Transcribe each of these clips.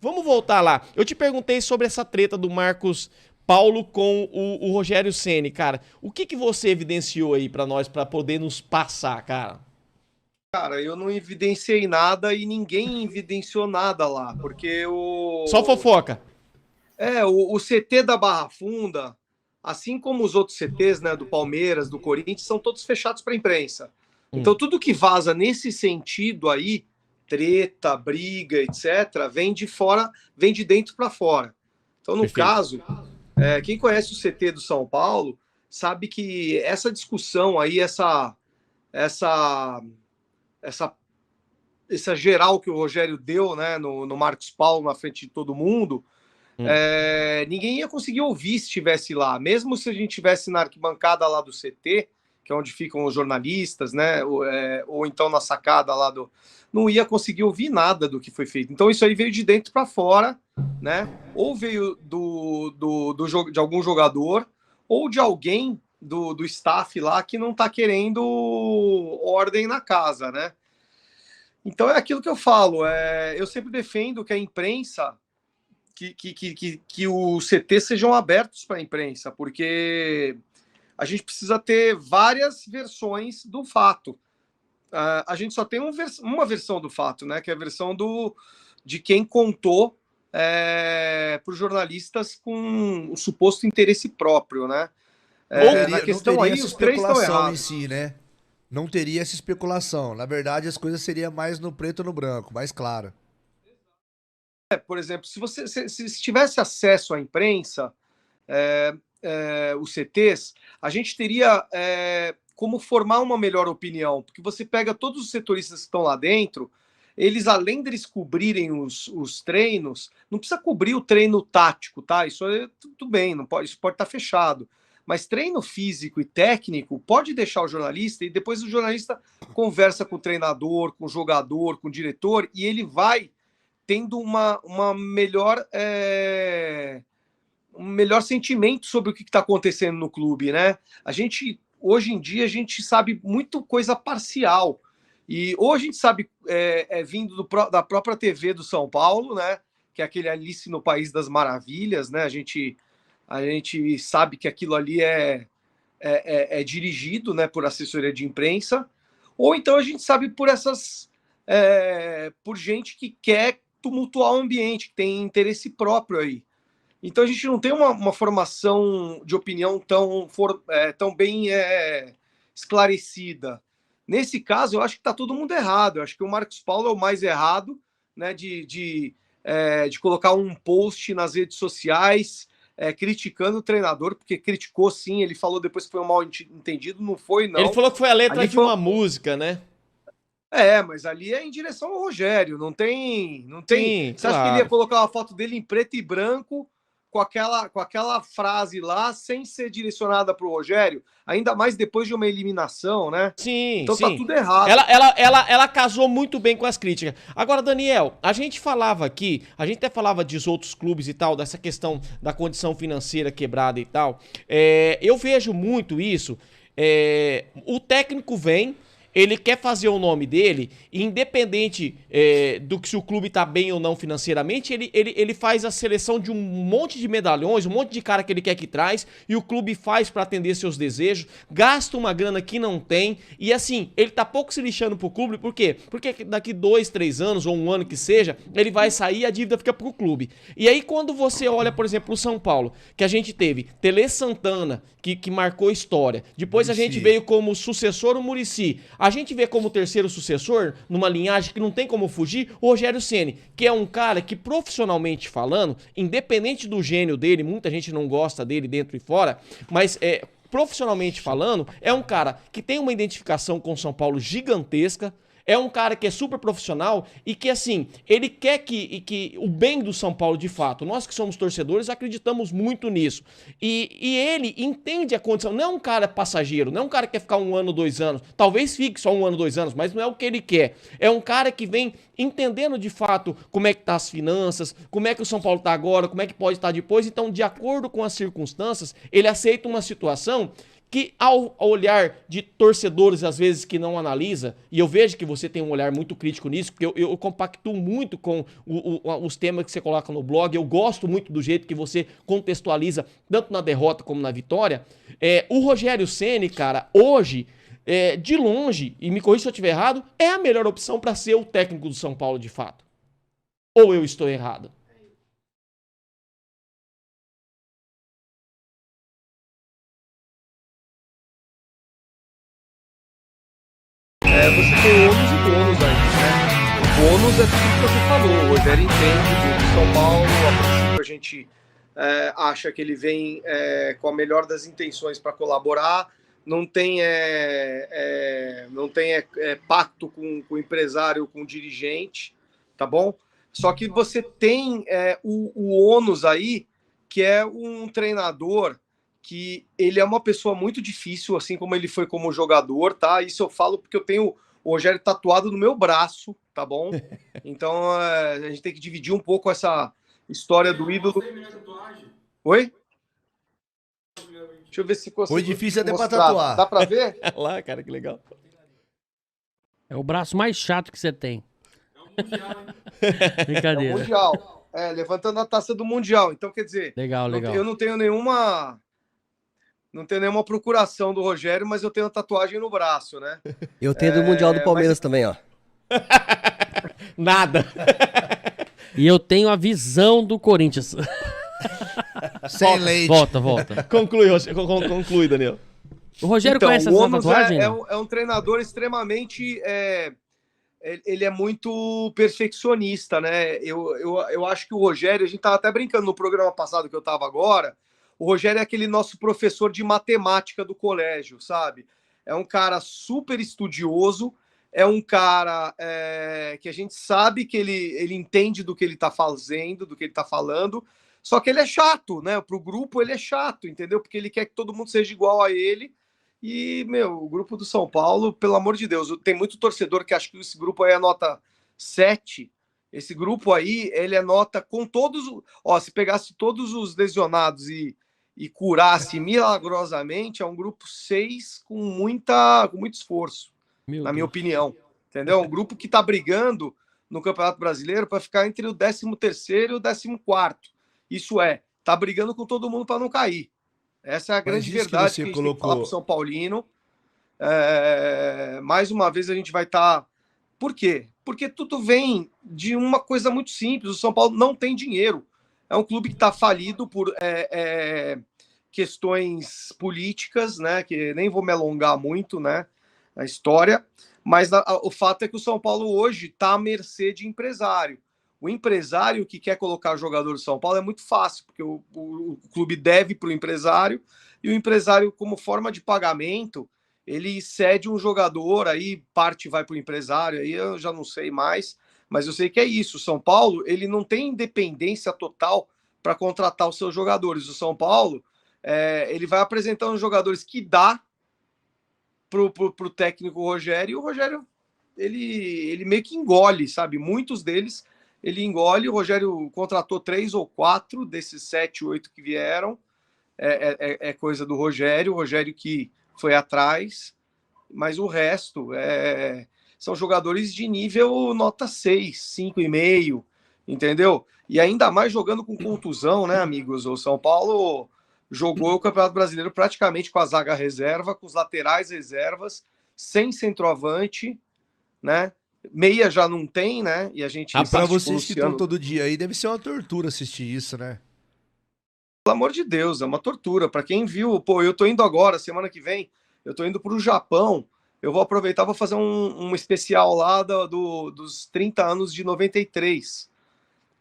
vamos voltar lá. Eu te perguntei sobre essa treta do Marcos Paulo com o Rogério Ceni, cara. O que você evidenciou aí pra nós, pra poder nos passar, cara? Cara, eu não evidenciei nada e ninguém evidenciou nada lá, porque Só fofoca. o CT da Barra Funda, assim como os outros CTs, né, do Palmeiras, do Corinthians, são todos fechados para a imprensa. Então, tudo que vaza nesse sentido aí, treta, briga, etc., vem de fora, vem de dentro para fora. Então, no Perfeito. caso, quem conhece o CT do São Paulo sabe que essa discussão aí, essa, essa, essa geral que o Rogério deu, né, no Marcos Paulo na frente de todo mundo, ninguém ia conseguir ouvir se estivesse lá. Mesmo se a gente estivesse na arquibancada lá do CT, que é onde ficam os jornalistas, né, ou então na sacada lá do... Não ia conseguir ouvir nada do que foi feito. Então isso aí veio de dentro para fora, né? Ou veio de algum jogador, ou de alguém do staff lá que não está querendo ordem na casa, né? Então é aquilo que eu falo. Eu sempre defendo que a imprensa, que os CT sejam abertos para a imprensa, porque a gente precisa ter várias versões do fato. A gente só tem uma versão do fato, né? Que é a versão de quem contou para os jornalistas com o suposto interesse próprio, né? Não Na questão teria aí, essa os três estão especulação em errados. si, né? Não teria essa especulação. Na verdade, as coisas seriam mais no preto ou no branco, mais claro. Por exemplo, se tivesse acesso à imprensa, os CTs, a gente teria como formar uma melhor opinião, porque você pega todos os setoristas que estão lá dentro, eles, além deles cobrirem os treinos, não precisa cobrir o treino tático, tá? Isso é tudo bem, não pode, isso pode estar fechado. Mas treino físico e técnico pode deixar o jornalista, e depois o jornalista conversa com o treinador, com o jogador, com o diretor, e ele vai tendo uma melhor um melhor sentimento sobre o que está acontecendo no clube, né? Hoje em dia, a gente sabe muito coisa parcial. E ou a gente sabe, vindo da própria TV do São Paulo, né? Que é aquele Alice no País das Maravilhas, né? A gente sabe que aquilo ali é dirigido, né, por assessoria de imprensa, ou então a gente sabe por gente que quer tumultuar o ambiente, que tem interesse próprio aí. Então a gente não tem uma formação de opinião tão bem esclarecida. Nesse caso, eu acho que está todo mundo errado. Eu acho que o Marcos Paulo é o mais errado, né, de colocar um post nas redes sociais criticando o treinador, porque criticou sim, ele falou depois que foi um mal entendido, não foi, Ele não. falou que foi a letra Ali de foi. uma música, né? Mas ali é em direção ao Rogério, não tem, não tem. Sim, Você acha que ele ia claro. colocar uma foto dele em preto e branco com aquela frase lá sem ser direcionada para o Rogério, ainda mais depois de uma eliminação, né? Sim, Então tá sim. tudo errado. Ela casou muito bem com as críticas. Agora, Daniel, a gente falava aqui, a gente até falava de outros clubes e tal, dessa questão da condição financeira quebrada e tal. Eu vejo muito isso. O técnico vem, ele quer fazer o nome dele, e independente do que se o clube tá bem ou não financeiramente, ele faz a seleção de um monte de medalhões, um monte de cara que ele quer que traz, e o clube faz pra atender seus desejos, gasta uma grana que não tem, e assim, ele tá pouco se lixando pro clube, por quê? Porque daqui 2, 3 anos, ou um ano que seja, ele vai sair e a dívida fica pro clube. E aí quando você olha, por exemplo, o São Paulo, que a gente teve Tele Santana, que marcou história, depois a gente veio como sucessor o Muricy, a gente vê como terceiro sucessor, numa linhagem que não tem como fugir, o Rogério Ceni, que é um cara que, profissionalmente falando, independente do gênio dele, muita gente não gosta dele dentro e fora, mas profissionalmente falando, é um cara que tem uma identificação com o São Paulo gigantesca, é um cara que é super profissional e que, assim, ele quer que o bem do São Paulo de fato. Nós que somos torcedores acreditamos muito nisso. E ele entende a condição. Não é um cara passageiro, não é um cara que quer ficar 1 ano, 2 anos. Talvez fique só 1 ano, 2 anos, mas não é o que ele quer. É um cara que vem entendendo de fato como é que tá as finanças, como é que o São Paulo tá agora, como é que pode estar depois. Então, de acordo com as circunstâncias, ele aceita uma situação que ao olhar de torcedores, às vezes, que não analisa, e eu vejo que você tem um olhar muito crítico nisso, porque eu compactuo muito com os temas que você coloca no blog, eu gosto muito do jeito que você contextualiza, tanto na derrota como na vitória. O Rogério Ceni, cara, hoje, de longe, e me corrija se eu estiver errado, é a melhor opção para ser o técnico do São Paulo, de fato. Ou eu estou errado? Você tem ônus e bônus aí, né? O bônus é tudo que você falou. O Rogério entende do São Paulo. A princípio a gente acha que ele vem com a melhor das intenções para colaborar. Não tem, pacto com o empresário, com o dirigente, tá bom? Só que você tem o ônus aí, que é um treinador que ele é uma pessoa muito difícil, assim como ele foi como jogador, tá? Isso eu falo porque eu tenho o Rogério tatuado no meu braço, tá bom? Então a gente tem que dividir um pouco essa história do ídolo. Oi? Deixa eu ver se consigo. Foi difícil até pra mostrar. tatuar. Dá pra ver? Olha lá, cara, que legal. É o braço mais chato que você tem. É o Brincadeira. Mundial. Levantando a taça do Mundial. Então, quer dizer, Legal. eu não tenho nenhuma procuração do Rogério, mas eu tenho tatuagem no braço, né? Eu tenho do Mundial do Palmeiras também, ó. Nada. E eu tenho a visão do Corinthians. Sem leite. Volta. Conclui, Daniel. O Rogério Então, conhece o essa Ônus tatuagem? é um treinador extremamente... ele é muito perfeccionista, né? Eu acho que o Rogério... A gente estava até brincando no programa passado que eu estava agora. O Rogério é aquele nosso professor de matemática do colégio, sabe? É um cara super estudioso, é um cara que a gente sabe que ele entende do que ele está fazendo, do que ele está falando, só que ele é chato, né? Para o grupo ele é chato, entendeu? Porque ele quer que todo mundo seja igual a ele. E, o grupo do São Paulo, pelo amor de Deus, tem muito torcedor que acha que esse grupo aí é nota 7. Esse grupo aí, ele é nota com todos... Ó, se pegasse todos os lesionados e curasse milagrosamente, é um grupo 6 com muito esforço, na minha opinião. Entendeu? É um grupo que está brigando no Campeonato Brasileiro para ficar entre o 13º e o 14º. Isso tá brigando com todo mundo para não cair. Essa é a grande verdade que a gente tem que falar para o São Paulino. Mais uma vez a gente vai estar... Por quê? Porque tudo vem de uma coisa muito simples. O São Paulo não tem dinheiro. É um clube que está falido por questões políticas, né? Que nem vou me alongar muito, né? Na história. Mas o fato é que o São Paulo hoje está à mercê de empresário. O empresário que quer colocar jogador do São Paulo é muito fácil, porque o clube deve para o empresário, e o empresário, como forma de pagamento, ele cede um jogador, aí parte vai para o empresário, aí eu já não sei mais, mas eu sei que é isso. O São Paulo, ele não tem independência total para contratar os seus jogadores. O São Paulo, ele vai apresentando jogadores que dá para o técnico Rogério, e o Rogério, ele meio que engole, sabe? Muitos deles ele engole. O Rogério contratou 3 ou 4 desses 7, 8 que vieram. É coisa do Rogério. O Rogério que foi atrás. Mas o resto são jogadores de nível nota 6, 5,5, entendeu? E ainda mais jogando com contusão, né, amigos? O São Paulo jogou o Campeonato Brasileiro praticamente com a zaga reserva, com os laterais reservas, sem centroavante, né? Meia já não tem, né? E a gente... Pra vocês que estão todo dia aí, deve ser uma tortura assistir isso, né? Pelo amor de Deus, é uma tortura. Para quem viu, pô, eu tô indo agora, semana que vem, eu tô indo pro Japão. Eu vou aproveitar, vou fazer um especial lá dos 30 anos de 93,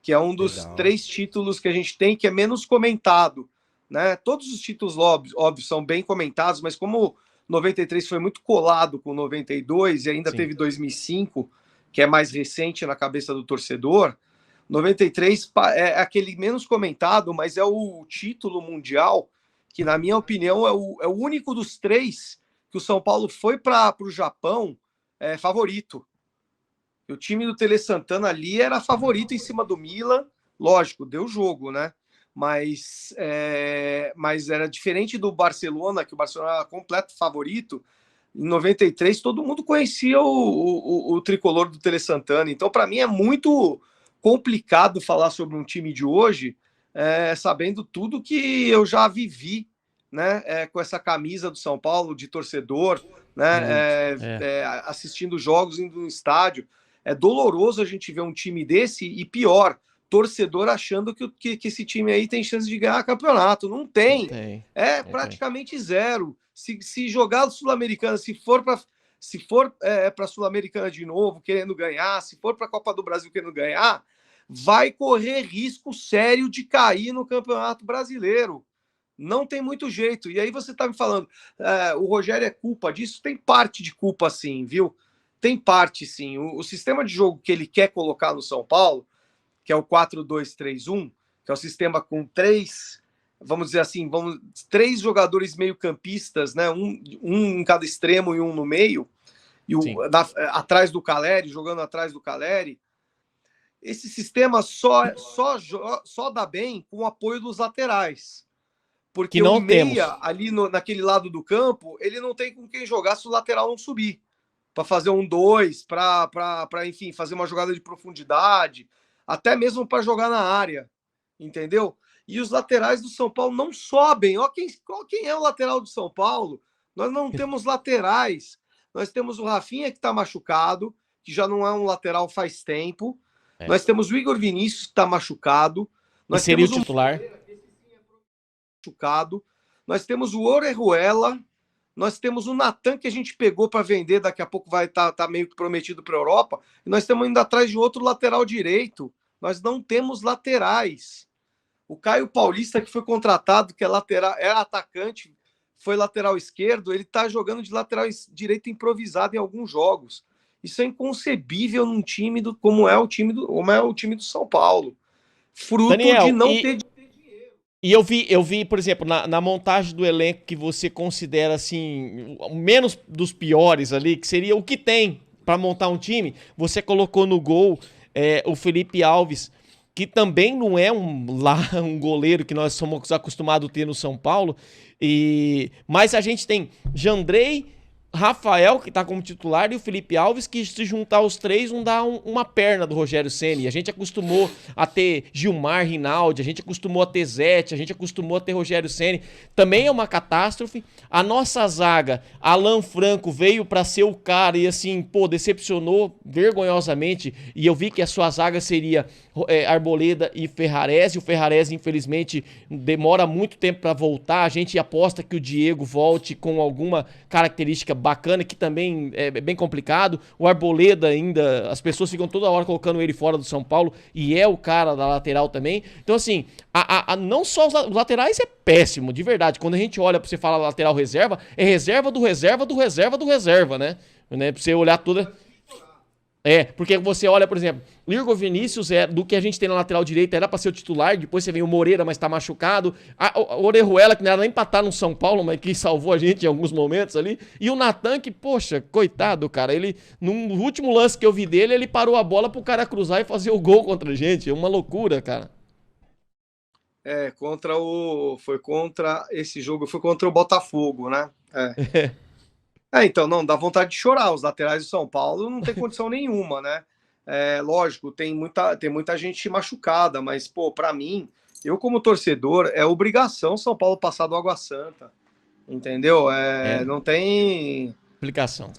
que é um dos 3 títulos que a gente tem, que é menos comentado, né? Todos os títulos, óbvio, são bem comentados, mas como 93 foi muito colado com 92 e ainda teve 2005, que é mais recente na cabeça do torcedor, 93 é aquele menos comentado, mas é o título mundial que, na minha opinião, é o único dos 3 que o São Paulo foi para o Japão favorito. O time do Tele Santana ali era favorito em cima do Milan, lógico, deu jogo, né? mas era diferente do Barcelona, que o Barcelona era completo favorito. Em 93, todo mundo conhecia o tricolor do Tele Santana. Então, para mim, é muito complicado falar sobre um time de hoje, sabendo tudo que eu já vivi, né, com essa camisa do São Paulo, de torcedor, né, assistindo jogos, indo no estádio. É doloroso a gente ver um time desse e, pior, torcedor achando que esse time aí tem chance de ganhar campeonato. Não tem. Praticamente zero. Se jogar o Sul-Americana, se for para a Sul-Americana de novo, querendo ganhar, se for para a Copa do Brasil querendo ganhar, vai correr risco sério de cair no Campeonato Brasileiro. Não tem muito jeito. E aí você está me falando, o Rogério é culpa disso? Tem parte de culpa, sim, viu? Tem parte, sim. O sistema de jogo que ele quer colocar no São Paulo, que é o 4-2-3-1, que é o sistema com três, vamos dizer assim, três jogadores meio-campistas, né? Um em cada extremo e um no meio, e atrás do Caleri, jogando atrás do Caleri. Esse sistema só dá bem com o apoio dos laterais. Porque que não o meia, temos. ali naquele lado do campo, ele não tem com quem jogar se o lateral não subir. Para fazer um 2, para enfim, fazer uma jogada de profundidade, até mesmo para jogar na área, entendeu? E os laterais do São Paulo não sobem. Ó, quem é o lateral do São Paulo? Nós não temos laterais. Nós temos o Rafinha, que está machucado, que já não é um lateral faz tempo. Nós temos o Igor Vinícius, que está machucado. Nós seria temos o titular. Machucado. Nós temos o Orejuela. Nós temos o Natan, que a gente pegou para vender, daqui a pouco vai estar meio que prometido para a Europa. E nós estamos indo atrás de outro lateral direito. Nós não temos laterais. O Caio Paulista, que foi contratado, que é lateral, era atacante, foi lateral esquerdo, ele está jogando de lateral direito improvisado em alguns jogos. Isso é inconcebível num time como é o time do São Paulo. Fruto Daniel, de não ter. E eu vi, por exemplo, na montagem do elenco que você considera, assim, menos dos piores ali, que seria o que tem para montar um time, você colocou no gol o Felipe Alves, que também não é um goleiro que nós somos acostumados a ter no São Paulo, mas a gente tem Jandrei, Rafael, que tá como titular, e o Felipe Alves, que se juntar os três não dá uma perna do Rogério Ceni. A gente acostumou a ter Gilmar, Rinaldi, a gente acostumou a ter Zete, a gente acostumou a ter Rogério Ceni. Também é uma catástrofe. A nossa zaga, Alan Franco, veio pra ser o cara e assim, decepcionou vergonhosamente. E eu vi que a sua zaga seria Arboleda e Ferrarese. O Ferrarese, infelizmente, demora muito tempo pra voltar. A gente aposta que o Diego volte com alguma característica bacana, que também é bem complicado. O Arboleda ainda, as pessoas ficam toda hora colocando ele fora do São Paulo, e é o cara da lateral também. Então assim, não só os laterais é péssimo, de verdade. Quando a gente olha pra você falar lateral reserva, é reserva do reserva do reserva do reserva, né? Pra você olhar toda... porque você olha, por exemplo, o Igor Vinícius, do que a gente tem na lateral direita, era pra ser o titular, depois você vem o Moreira, mas tá machucado, o Orejuela, que não era nem pra estar no São Paulo, mas que salvou a gente em alguns momentos ali, e o Natan, que, poxa, coitado, cara, ele, no último lance que eu vi dele, ele parou a bola pro cara cruzar e fazer o gol contra a gente, é uma loucura, cara. Foi contra esse jogo, foi contra o Botafogo, né? Então, não, dá vontade de chorar. Os laterais do São Paulo não tem condição nenhuma, né? Lógico, tem muita gente machucada, mas, pra mim, eu como torcedor, é obrigação São Paulo passar do Água Santa, entendeu? Não tem... Explicação.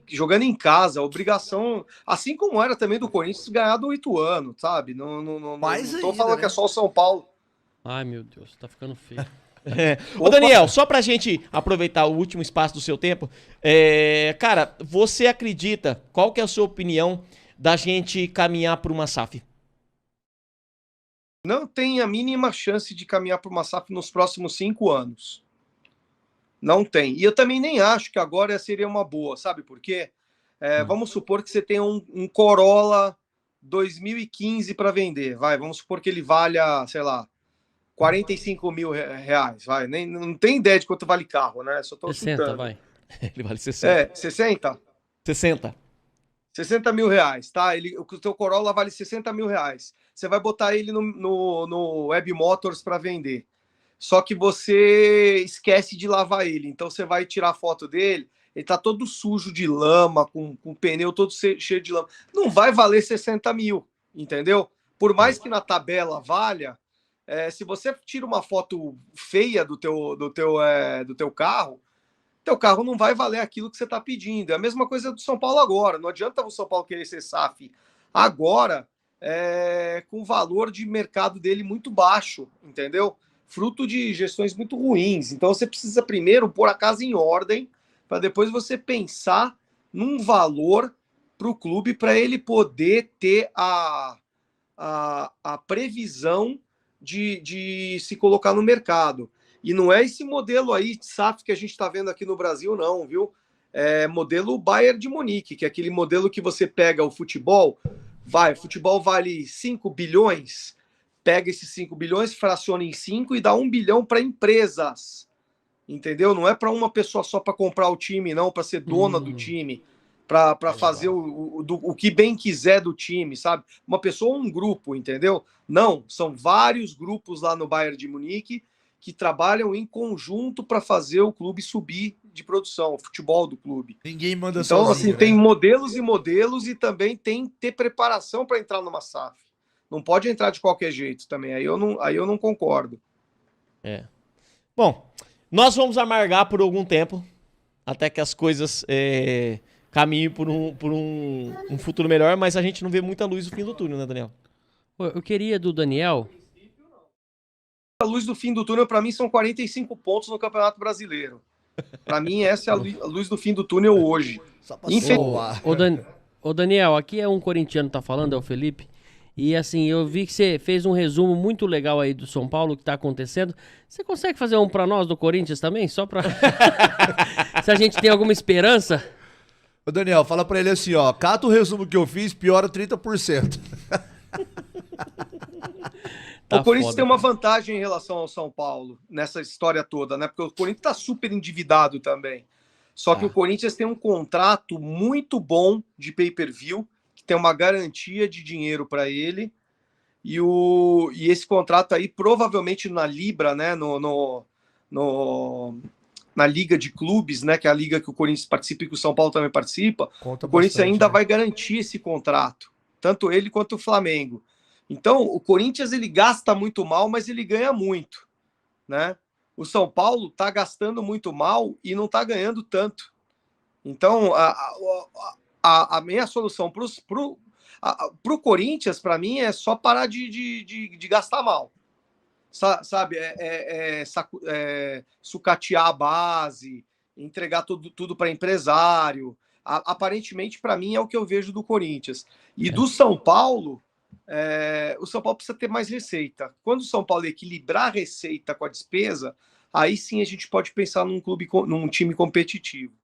Jogando em casa, obrigação, assim como era também do Corinthians ganhar do Ituano, sabe? Não tô falando que é só o São Paulo. Ai, meu Deus, tá ficando feio. Ô Daniel, só pra gente aproveitar o último espaço do seu tempo, cara, você acredita, qual que é a sua opinião da gente caminhar por uma SAF? Não tem a mínima chance de caminhar por uma SAF nos próximos 5 anos. Não tem. E eu também nem acho que agora seria uma boa, sabe por quê? Vamos supor que você tenha um Corolla 2015 para vender, vamos supor que ele valha, sei lá, 45 mil reais, não tem ideia de quanto vale carro, né? Só tô 60, chutando. vai. Ele vale 60. 60? 60. 60 mil reais, tá? O teu Corolla vale 60 mil reais. você vai botar ele no Web Motors para vender. Só que você esquece de lavar ele. Então você vai tirar a foto dele, ele tá todo sujo de lama, com o pneu todo cheio de lama. Não vai valer 60 mil, entendeu? Por mais que na tabela valha, se você tira uma foto feia do teu carro, teu carro não vai valer aquilo que você está pedindo. É a mesma coisa do São Paulo agora. Não adianta o São Paulo querer ser SAF agora, com o valor de mercado dele muito baixo, entendeu? Fruto de gestões muito ruins. Então você precisa primeiro pôr a casa em ordem para depois você pensar num valor para o clube para ele poder ter a previsão de se colocar no mercado. E não é esse modelo aí de SAF que a gente está vendo aqui no Brasil, não, viu? É modelo Bayern de Munique, que é aquele modelo que você pega o futebol, futebol vale 5 bilhões, pega esses 5 bilhões, fraciona em 5 e dá 1 bilhão para empresas, entendeu? Não é para uma pessoa só para comprar o time, não, para ser dona do time, para fazer o que bem quiser do time, sabe? Uma pessoa ou um grupo, entendeu? Não, são vários grupos lá no Bayern de Munique que trabalham em conjunto para fazer o clube subir de produção, o futebol do clube. Ninguém manda então, sozinho, assim, né? tem modelos e modelos e também tem que ter preparação para entrar numa SAF. Não pode entrar de qualquer jeito também. Aí eu não concordo. Bom, nós vamos amargar por algum tempo, até que as coisas caminhem por um futuro melhor, mas a gente não vê muita luz no fim do túnel, né, Daniel? Eu queria do Daniel. A luz do fim do túnel, para mim, são 45 pontos no Campeonato Brasileiro. Para mim, essa é a luz do fim do túnel hoje. Só pra Infeliz- soar. Ô Daniel, aqui é um corintiano que tá falando, é o Felipe. E assim, eu vi que você fez um resumo muito legal aí do São Paulo, que tá acontecendo. Você consegue fazer um pra nós do Corinthians também? Só pra... Se a gente tem alguma esperança? Ô, Daniel, fala pra ele assim, ó. Cata o resumo que eu fiz, piora 30%. Tá o Corinthians foda, tem uma cara. vantagem em relação ao São Paulo nessa história toda, né? Porque o Corinthians está super endividado também. Só que o Corinthians tem um contrato muito bom de pay-per-view, que tem uma garantia de dinheiro para ele. E esse contrato aí, provavelmente na Libra, né? Na Liga de Clubes, né? Que é a liga que o Corinthians participa e que o São Paulo também participa. Conta O Corinthians bastante, ainda né? vai garantir esse contrato, tanto ele quanto o Flamengo. Então, o Corinthians ele gasta muito mal, mas ele ganha muito, né? O São Paulo está gastando muito mal e não está ganhando tanto. Então, a minha solução para o Corinthians, para mim, é só parar de gastar mal. Sabe? Sucatear a base, entregar tudo para empresário. Aparentemente, para mim, é o que eu vejo do Corinthians. E do São Paulo, o São Paulo precisa ter mais receita. Quando o São Paulo equilibrar a receita com a despesa, aí sim a gente pode pensar num time competitivo.